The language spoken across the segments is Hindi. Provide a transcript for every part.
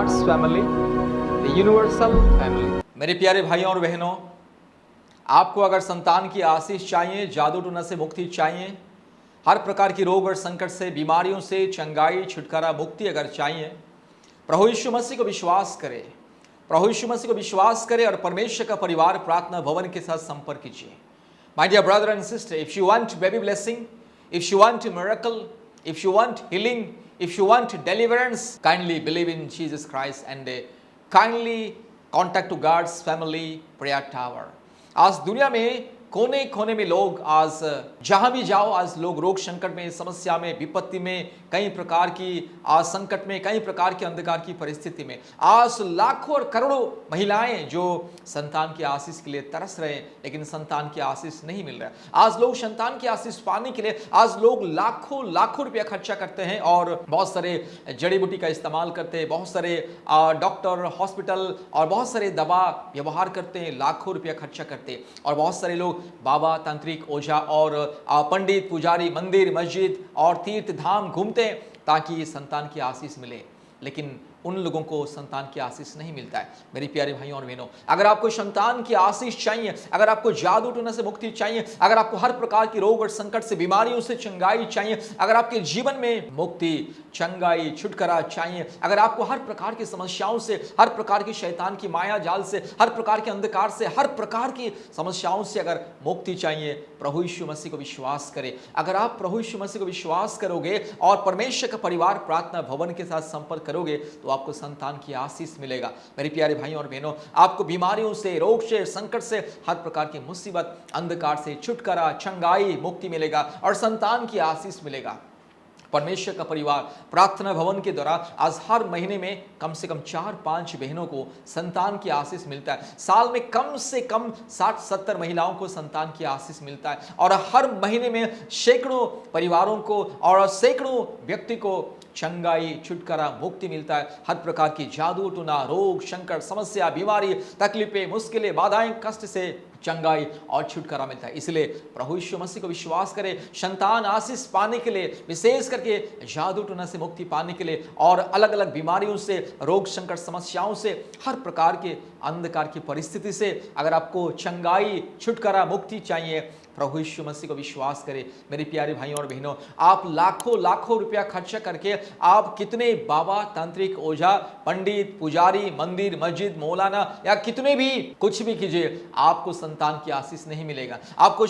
God's family, the universal family. मेरे प्यारे भाइयों और बहनों, आपको अगर संतान की आशीष चाहिए, जादू टोना से मुक्ति चाहिए, हर प्रकार की रोग और संकट से, बीमारियों से चंगाई, छुटकारा, मुक्ति अगर चाहिए, प्रभु यीशु मसीह को विश्वास करें। प्रभु यीशु मसीह को विश्वास करें और परमेश्वर का परिवार प्रार्थना भवन के साथ संपर्क कीजिए। My dear brother and sister, if you want baby blessing, if you want a miracle, if you want healing, if you want deliverance, kindly believe in Jesus Christ and kindly contact to God's family prayer tower. आज दुनिया में कोने कोने में लोग आज जहां भी जाओ, आज लोग रोग संकट में, समस्या में, विपत्ति में, कई प्रकार की आज संकट में, कई प्रकार के अंधकार की परिस्थिति में, आज लाखों और करोड़ों महिलाएं जो संतान की आशीष के लिए तरस रहे हैं, लेकिन संतान की आशीष नहीं मिल रहा है। आज लोग संतान की आशीष पाने के लिए आज लोग लाखों लाखों रुपया खर्चा करते हैं और बहुत सारे जड़ी बूटी का इस्तेमाल करते हैं, बहुत सारे डॉक्टर, हॉस्पिटल और बहुत सारे दवा व्यवहार करते हैं, लाखों रुपया खर्चा करते हैं और बहुत सारे लोग बाबा, तांत्रिक, ओझा और पंडित, पुजारी, मंदिर, मस्जिद और तीर्थ धाम घूमते हैं ताकि संतान की आशीष मिले, लेकिन उन लोगों को संतान की आशीष नहीं मिलता है। मेरे प्यारे भाइयों और बहनों, अगर आपको संतान की आशीष चाहिए, अगर आपको जादू टोना से मुक्ति चाहिए, अगर आपको हर प्रकार की रोग और संकट से, बीमारियों से चंगाई चाहिए, अगर आपके जीवन में मुक्ति, चंगाई, छुटकारा चाहिए, अगर आपको हर प्रकार की समस्याओं से, हर प्रकार की शैतान की माया जाल से, हर प्रकार के अंधकार से, हर प्रकार की समस्याओं से अगर मुक्ति चाहिए, प्रभु यीशु मसीह को विश्वास करें। अगर आप प्रभु यीशु मसीह को विश्वास करोगे और परमेश्वर का परिवार प्रार्थना भवन के साथ संपर्क करोगे तो आपको संतान की आशीष मिलेगा। मेरे प्यारे भाइयों और बहनों, आपको बीमारियों से, रोग से, संकट से, हर प्रकार की मुसीबत, अंधकार से छुटकारा, चंगाई, मुक्ति मिलेगा और संतान की आशीष मिलेगा। परमेश्वर का परिवार प्रार्थना भवन के द्वारा आज हर महीने में कम से कम 4-5 बहनों को संतान की आशीष मिलता है। साल में कम से कम 60-70 महिलाओं को संतान की आशीष मिलता है और हर महीने में सैकड़ों परिवारों को और सैकड़ों व्यक्ति को चंगाई, छुटकारा, मुक्ति मिलता है। हर प्रकार की जादू टोना, रोग, संकट, समस्या, बीमारी, तकलीफें, मुश्किलें, बाधाएं, कष्ट से चंगाई और छुटकारा मिलता है। इसलिए प्रभु यीशु मसीह को विश्वास करें। संतान आशीष पाने के लिए, विशेष करके जादू टोना से मुक्ति पाने के लिए और अलग अलग बीमारियों से, रोग, संकट, समस्याओं से, हर प्रकार के अंधकार की परिस्थिति से अगर आपको चंगाई, छुटकारा, मुक्ति चाहिए, प्रभु यीशु मसीह को विश्वास करें। मेरे प्यारे भाइयों और बहनों, आप लाखों लाखों रुपया खर्चा करके आप कितने बाबा, तांत्रिक, ओझा, पंडित, पुजारी, मंदिर, मस्जिद, मौलाना या कितने भी कुछ भी कीजिए, आपको संतान की आशीष नहीं मिलेगा। आपको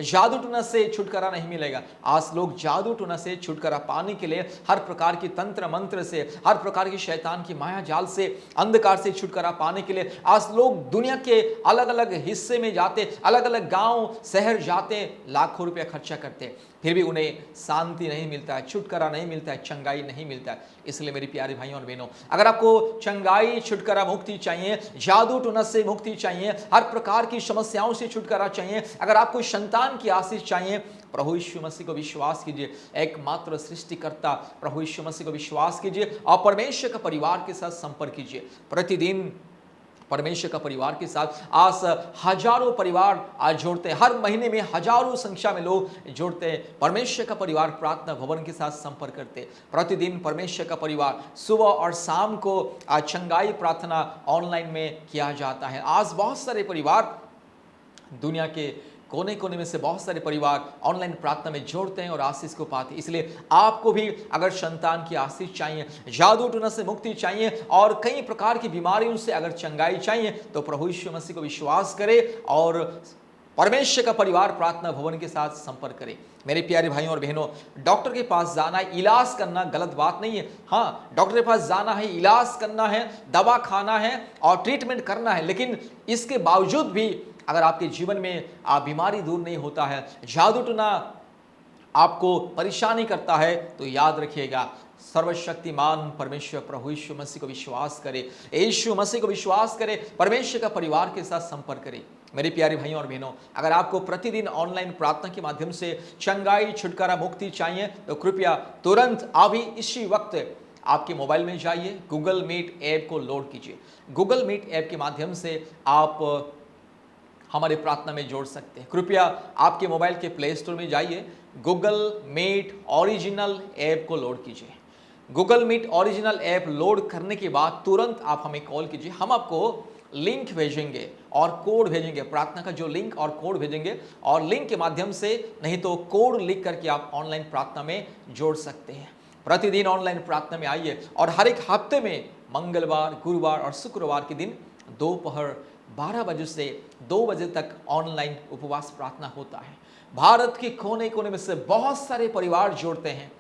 जादू टोना से छुटकारा नहीं मिलेगा। आज लोग जादू टोना से छुटकारा पाने के लिए हर प्रकार की तंत्र मंत्र से, हर प्रकार की शैतान की माया जाल से, अंधकार से छुटकारा पाने के लिए आज लोग दुनिया के अलग अलग हिस्से में जाते, अलग अलग गांव, शहर जाते, लाखों रुपया खर्चा करते, फिर भी उन्हें शांति नहीं मिलता है, छुटकारा नहीं मिलता है, चंगाई नहीं मिलता है। इसलिए मेरे प्यारे भाइयों और बहनों, अगर आपको चंगाई, छुटकारा, मुक्ति चाहिए, जादू टोना से मुक्ति चाहिए, हर प्रकार की समस्याओं से छुटकारा चाहिए, अगर आपको संतान की आशीष चाहिए, प्रभु यीशु मसीह को विश्वास कीजिए। एकमात्र सृष्टिकर्ता प्रभु यीशु मसीह को विश्वास कीजिए और परमेश्वर का परिवार के साथ संपर्क कीजिए। प्रतिदिन परमेश्वर का परिवार के साथ आज हजारों परिवार आज जोड़ते हैं, हर महीने में हजारों संख्या में लोग जोड़ते हैं। परमेश्वर का परिवार प्रार्थना भवन के साथ संपर्क करते हैं। प्रतिदिन परमेश्वर का परिवार सुबह और शाम को आज चंगाई प्रार्थना ऑनलाइन में किया जाता है। आज बहुत सारे परिवार दुनिया के कोने कोने में से बहुत सारे परिवार ऑनलाइन प्रार्थना में जोड़ते हैं और आशीष को पाते हैं। इसलिए आपको भी अगर संतान की आशीष चाहिए, जादू टोना से मुक्ति चाहिए और कई प्रकार की बीमारियों से अगर चंगाई चाहिए तो प्रभु यीशु मसीह को विश्वास करें और परमेश्वर का परिवार प्रार्थना भवन के साथ संपर्क करें। मेरे प्यारे भाइयों और बहनों, डॉक्टर के पास जाना, इलाज करना गलत बात नहीं है। हाँ, डॉक्टर के पास जाना है, इलाज करना है, दवा खाना है और ट्रीटमेंट करना है, लेकिन इसके बावजूद भी अगर आपके जीवन में बीमारी दूर नहीं होता है, जादू टोना आपको परेशानी करता है, तो याद रखिएगा, सर्वशक्तिमान परमेश्वर प्रभु यीशु मसीह को विश्वास करें, यीशु मसीह को विश्वास करें, परमेश्वर का परिवार के साथ संपर्क करें। मेरे प्यारे भाइयों और बहनों, अगर आपको प्रतिदिन ऑनलाइन प्रार्थना के माध्यम से चंगाई, छुटकारा, मुक्ति चाहिए तो कृपया तुरंत अभी इसी वक्त आपके मोबाइल में जाइए, गूगल मीट ऐप को लोड कीजिए। गूगल मीट ऐप के माध्यम से आप हमारे प्रार्थना में जोड़ सकते हैं। कृपया आपके मोबाइल के प्ले स्टोर में जाइए, गूगल मीट ओरिजिनल ऐप को लोड कीजिए। Google Meet original app load करने के बाद तुरंत आप हमें कॉल कीजिए। हम आपको लिंक भेजेंगे और कोड भेजेंगे, प्रार्थना का जो लिंक और कोड भेजेंगे, और लिंक के माध्यम से नहीं तो कोड लिख करके आप ऑनलाइन प्रार्थना में जोड़ सकते हैं। प्रतिदिन ऑनलाइन प्रार्थना में आइए और हर एक हफ्ते में मंगलवार, गुरुवार और शुक्रवार के दिन दोपहर 12 बजे से 2 बजे तक ऑनलाइन उपवास प्रार्थना होता है। भारत के कोने कोने में से बहुत सारे परिवार जोड़ते हैं।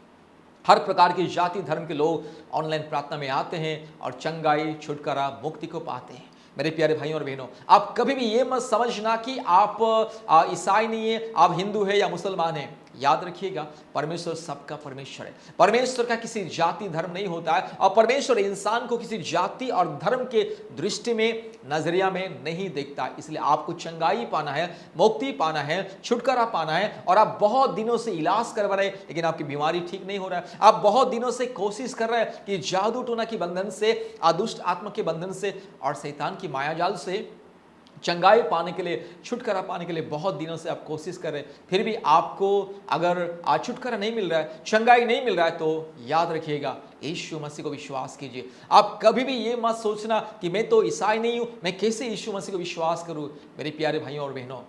हर प्रकार की जाति धर्म के लोग ऑनलाइन प्रार्थना में आते हैं और चंगाई, छुटकारा, मुक्ति को पाते हैं। मेरे प्यारे भाइयों और बहनों, आप कभी भी ये मत समझना कि आप ईसाई नहीं है, आप हिंदू है या मुसलमान है। याद रखिएगा, परमेश्वर सबका परमेश्वर है। परमेश्वर का किसी जाति धर्म नहीं होता है, और परमेश्वर इंसान को किसी जाति और धर्म के दृष्टि में, नजरिया में नहीं देखता। इसलिए आपको चंगाई पाना है, मुक्ति पाना है, छुटकारा पाना है, और आप बहुत दिनों से इलाज करवा रहे हैं लेकिन आपकी बीमारी ठीक नहीं हो रहा है। आप बहुत दिनों से कोशिश कर रहे हैं कि जादू टोना के बंधन से, दुष्ट आत्मा के बंधन से और शैतान की मायाजाल से चंगाई पाने के लिए, छुटकारा पाने के लिए बहुत दिनों से आप कोशिश कर रहे हैं, फिर भी आपको अगर आज छुटकारा नहीं मिल रहा है, चंगाई नहीं मिल रहा है, तो याद रखिएगा, यीशु मसीह को विश्वास कीजिए। आप कभी भी ये मत सोचना कि मैं तो ईसाई नहीं हूं, मैं कैसे यीशु मसीह को विश्वास करूं। मेरे प्यारे भाइयों और बहनों,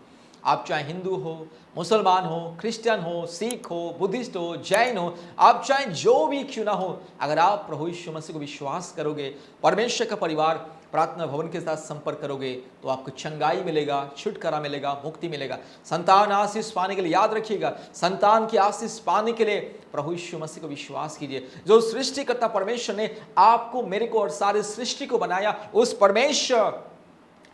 आप चाहे हिंदू हो, मुसलमान हो, क्रिश्चियन हो, सिख हो, बुद्धिस्ट हो, जैन हो, आप चाहे जो भी क्यों ना हो, अगर आप प्रभु यीशु मसीह को विश्वास करोगे, परमेश्वर का परिवार प्रार्थना भवन के साथ संपर्क करोगे, तो आपको चंगाई मिलेगा, छुटकारा मिलेगा, मुक्ति मिलेगा। संतान आशीष पाने के लिए, याद रखिएगा, संतान की आशीष पाने के लिए प्रभु यीशु मसीह को विश्वास कीजिए। जो सृष्टिकर्ता परमेश्वर ने आपको, मेरे को और सारे सृष्टि को बनाया, उस परमेश्वर,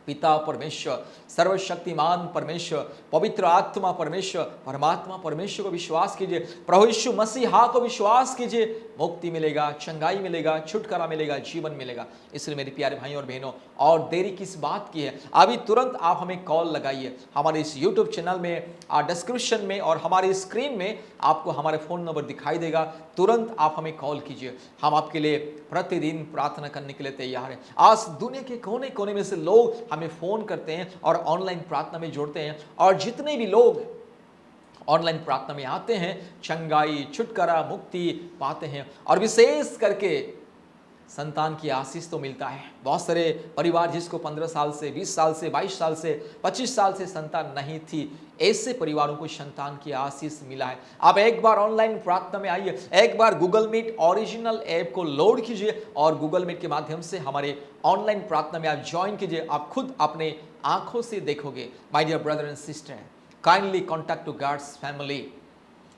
पिता परमेश्वर, सर्वशक्तिमान परमेश्वर, पवित्र आत्मा परमेश्वर, परमात्मा परमेश्वर को विश्वास कीजिए। प्रभु यीशु मसीहा को विश्वास कीजिए, मुक्ति मिलेगा, चंगाई मिलेगा, छुटकारा मिलेगा, जीवन मिलेगा। इसलिए मेरे प्यारे भाइयों और बहनों, और देरी किस बात की है, अभी तुरंत आप हमें कॉल लगाइए। हमारे इस यूट्यूब चैनल में डिस्क्रिप्शन में और हमारी स्क्रीन में आपको हमारे फ़ोन नंबर दिखाई देगा। तुरंत आप हमें कॉल कीजिए, हम आपके लिए प्रतिदिन प्रार्थना करने के लिए तैयार हैं। आज दुनिया के कोने कोने में से लोग हमें फ़ोन करते हैं और ऑनलाइन प्रार्थना में जोड़ते हैं, और जितने भी लोग ऑनलाइन प्रार्थना में आते हैं, चंगाई, छुटकारा, मुक्ति पाते हैं, और विशेष करके संतान की आशीष तो मिलता है। बहुत सारे परिवार जिसको 15 साल से, 20 साल से, 22 साल से, 25 साल से संतान नहीं थी, ऐसे परिवारों को संतान की आशीष मिला है। आप एक बार ऑनलाइन प्रार्थना में आइए, एक बार गूगल मीट ओरिजिनल ऐप को लोड कीजिए और गूगल मीट के माध्यम से हमारे ऑनलाइन प्रार्थना में आप ज्वाइन कीजिए। आप खुद अपने आंखों से देखोगे। My dear brother and sister, kindly contact to god's family.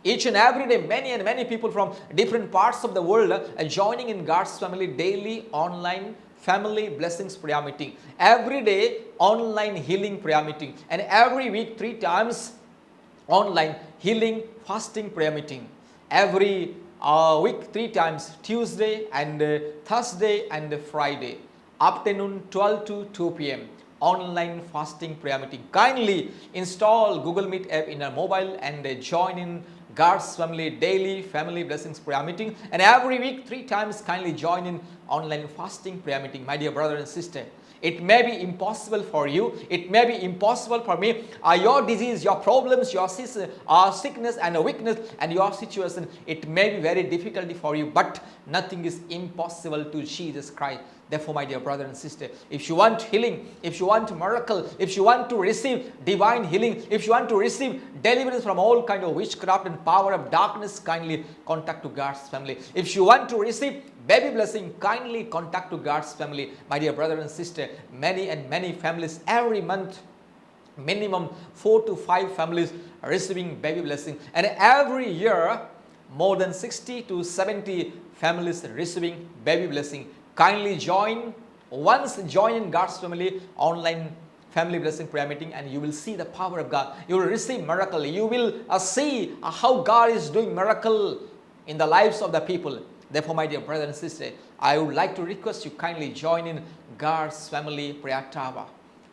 Each and every day, many people from different parts of the world are joining in God's family daily online family blessings prayer meeting. Every day online healing prayer meeting, and every week 3 times online healing fasting prayer meeting. Every week 3 times, Tuesday and Thursday and Friday, afternoon 12 to 2 p.m. online fasting prayer meeting. Kindly install Google Meet app in your mobile and join in God's family daily family blessings prayer meeting, and every week 3 times kindly join in online fasting prayer meeting. My dear brother and sister, it may be impossible for you, it may be impossible for me, your disease, your problems, your sickness and weakness and your situation, it may be very difficult for you, but nothing is impossible to Jesus Christ. Therefore, my dear brother and sister, if you want healing, if you want miracle, if you want to receive divine healing, if you want to receive deliverance from all kind of witchcraft and power of darkness, kindly contact to God's family. If you want to receive baby blessing, kindly contact to God's family. My dear brother and sister, many families every month, minimum 4 to 5 families are receiving baby blessing, and every year more than 60 to 70 families are receiving baby blessing. Kindly join, once join in God's family online family blessing prayer meeting, and you will see the power of God. You will receive miracle. You will see how God is doing miracle in the lives of the people. Therefore, my dear brother and sister, I would like to request you kindly join in God's family prayer tower.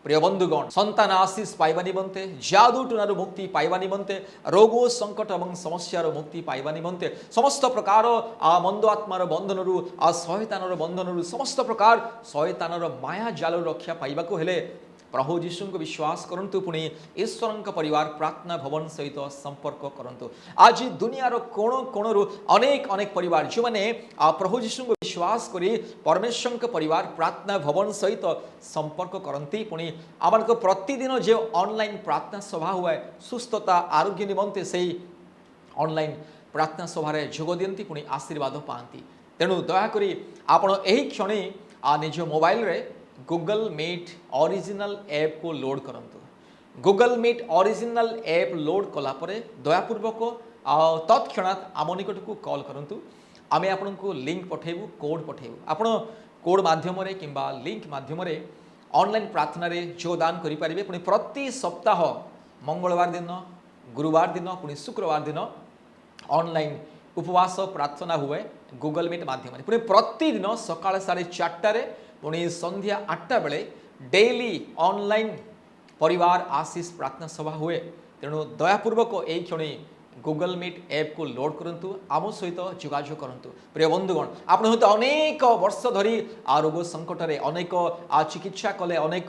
প্রিয় বন্ধুগণ, সন্তান আশিস পাইবা নিমন্তে, জাদু টুনারু মুক্তি পাইবা নিমন্তে, রোগ সংকট এবং সমস্যার মুক্তি পাইবা নিমন্তে, সমস্ত প্রকার মন্দ আত্মার বন্ধনরু শয়তানর বন্ধনরু, সমস্ত প্রকার শয়তানর মায়া জাল রক্ষা পাইবাকু হেলে प्रभु जीशु को विश्वास करंतु पुणी ईश्वर परिवार प्रार्थना भवन सहित संपर्क करंतु। आज दुनियार कोण कोणरू अनेक अनेक परिवार जो मैंने प्रभु जीशु को विश्वास करी परमेश्वर परिवार प्रार्थना भवन सहित संपर्क करती पुणी आम प्रतिदिन जो ऑनलाइन प्रार्थना सभा हुए सुस्थता आरोग्य निमंते से ऑनलाइन प्रार्थना सभार जोग दियंती पुणी आशीर्वाद पाती। तेणु दयाकोरी आपण एही क्षणे निज मोबाइल रे गूगल मीट ओरिजिनल ऐप को लोड करंतु। Google Meet original app load कला परे दयापूर्वक तत्क्षणात आम निकट को कॉल करंतु। आमे आपन को लिंक पठेबू कोड पठेबू आपण कोड माध्यम रे किंबा लिंक माध्यम रे ऑनलाइन प्रार्थना रे योगदान करि परिबे। पुणी प्रति सप्ताह मंगलवार दिन गुरुवार दिन पुणी शुक्रवार दिन ऑनलाइन उपवास प्रार्थना हुए गूगल मीट माध्यम पुणी प्रतिदिन सकाळ 4:30 पुणी संध्या 8टा बेले डेली ऑनलाइन परिवार आशीष प्रार्थना सभा हुए। तेणु दयापूर्वक यही क्षण गूगल मीट ऐप को लोड करंतु आम सहित जोगाजोग करंतु। प्रिय बंधुगण आपण हूँ अनेक वर्ष धरी रोग संकट रे अनेक चिकित्सा कले अनेक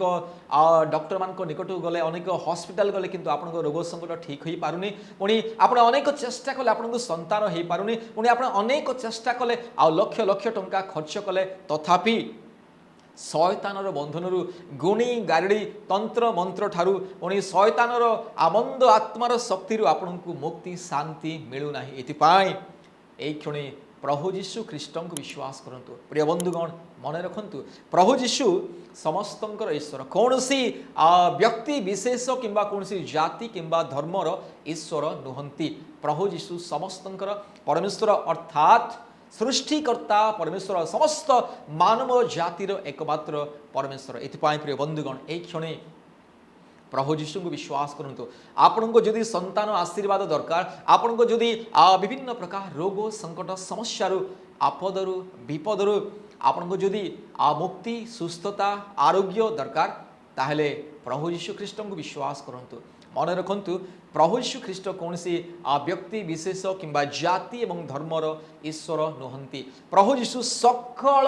डॉक्टर मान निकट गले अनेक हॉस्पिटल गले किंतु आपण रोग संकट ठीक हो पारुनी। पुणी आपण अनेक चेष्टा कले आपण संतान हो पारुनी। पुणी आपण अनेक चेष्टा कले लक्ष लक्ष टंका खर्च कले तथापि शयतानर बंधनरु गुणी गारिड़ी तंत्र मंत्र ठारू पुणी शयतानर आमंद आत्मार शक्ति आपन को मुक्ति शांति मिलूना। ये क्षण प्रभु जीशु ख्रीष्ट को विश्वास करंतु। प्रिय बंधुगण मन रखंतु प्रभु जीशु समस्तंकर ईश्वर कौन सी व्यक्ति विशेष किंबा कौन सी जाति किंबा धर्मर ईश्वर नुहंती। प्रभु जीशु समस्तंकर परमेश्वर अर्थात सृष्टिकर्ता परमेश्वर समस्त मानव जातिर एकमात्र परमेश्वर। एथिपाई प्रिय बंधुगण ए क्षणे प्रभु जीशु को विश्वास करंतु। आपन को जदि संतान आशीर्वाद दरकार आपन को जदि विभिन्न प्रकार रोग संकट समस्यारु आपदरु विपदरु आपन को जदि मुक्ति सुस्थता आरोग्य दरकार ताहले प्रभु जीशु ख्रीष्ट को विश्वास करंतु। मन रखंतु प्रभु यीशु ख्रीष्ट कौन सी व्यक्ति विशेष किंबा जाति एवं धर्मर ईश्वर नुहंती। प्रभु यीशु सकल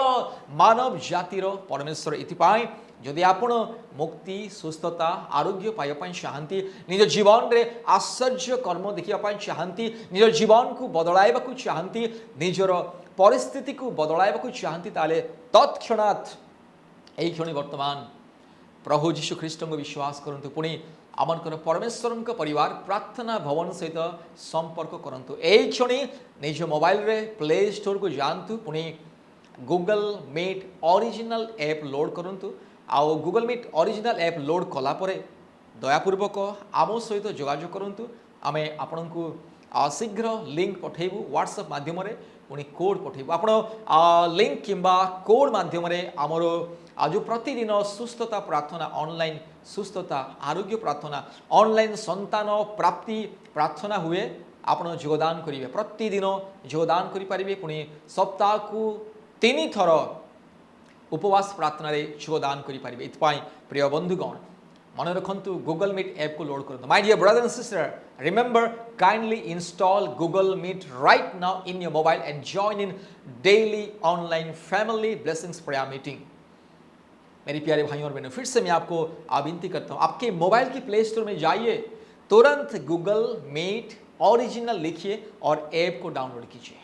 मानव जातिर परमेश्वर। इतिपाई जदि आपण मुक्ति सुस्थता आरोग्य पाइबा चाहती निज जीवन रे आश्चर्य कर्म देखा चाहती निज जीवन को बदलाइबा चाहती निजर परिस्थिति को बदलाइबा चाहती ताले तत्क्षणात् एई क्षण वर्तमान प्रभु यीशु ख्रीष्ट को विश्वास करंतु। पुणी आमनकर परमेश्वर परिवार प्रार्थना भवन सहित संपर्क करंतु। एई क्षणी निज मोबाइल रे प्ले स्टोर को जानतु पुणी Google Meet original app load करंतु। आउ Google Meet original app load कला परे दयापूर्वक आम सहित जोगाजोग करंतु। आमे आपनकु शीघ्र लिंक पठेबू व्हाट्सएप माध्यम रे पुणी कोड पठेबू। आपण लिंक किंबा कोड माध्यम रे आमर जो प्रतिदिन सुस्थता प्रार्थना ऑनलाइन सुस्थता आरोग्य प्रार्थना ऑनलाइन संतान प्राप्ति प्रार्थना हुए आपण योगदान करेंगे। प्रतिदिन योगदान करें पुणी सप्ताह को 3 थर उपवास प्रार्थना रे योगदान करें। इतपाई प्रिय बंधुगण मन रखंतु गूगल मीट ऐप को लोड करंतु। My dear brother and sister remember kindly install Google Meet right now in your mobile and join in daily online family blessings prayer meeting. मेरे प्यारे भाइयों और बहनों फिर से मैं आपको विनती करता हूँ आपके मोबाइल की प्ले स्टोर में जाइए तुरंत गूगल मीट ओरिजिनल लिखिए और ऐप को डाउनलोड कीजिए।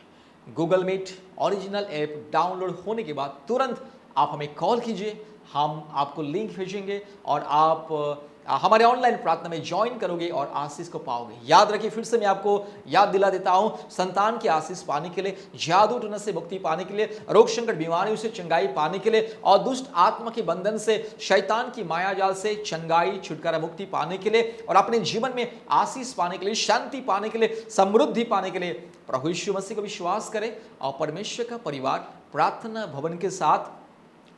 Google Meet original app download होने के बाद तुरंत आप हमें कॉल कीजिए हम आपको लिंक भेजेंगे और आप हमारे ऑनलाइन प्रार्थना में ज्वाइन करोगे और आशीष को पाओगे। याद रखिए फिर से मैं आपको याद दिला देता हूं संतान की आशीष पाने के लिए जादू टोना से मुक्ति पाने के लिए रोग संकट बीमारियों से चंगाई पाने के लिए और दुष्ट आत्मा के बंधन से शैतान की माया जाल से चंगाई छुटकारा मुक्ति पाने के लिए और अपने जीवन में आशीष पाने के लिए शांति पाने के लिए समृद्धि पाने के लिए प्रभु यीशु मसीह को विश्वास करें और परमेश्वर का परिवार प्रार्थना भवन के साथ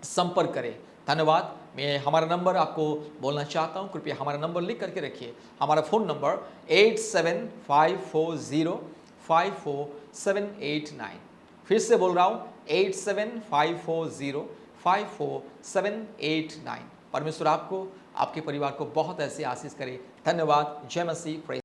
संपर्क करें। धन्यवाद। मैं हमारा नंबर आपको बोलना चाहता हूं कृपया हमारा नंबर लिख करके रखिए। हमारा फ़ोन नंबर 8754054789। फिर से बोल रहा हूं 8754054789। परमेश्वर आपको आपके परिवार को बहुत ऐसे आशीष करे। धन्यवाद। जय मसीह।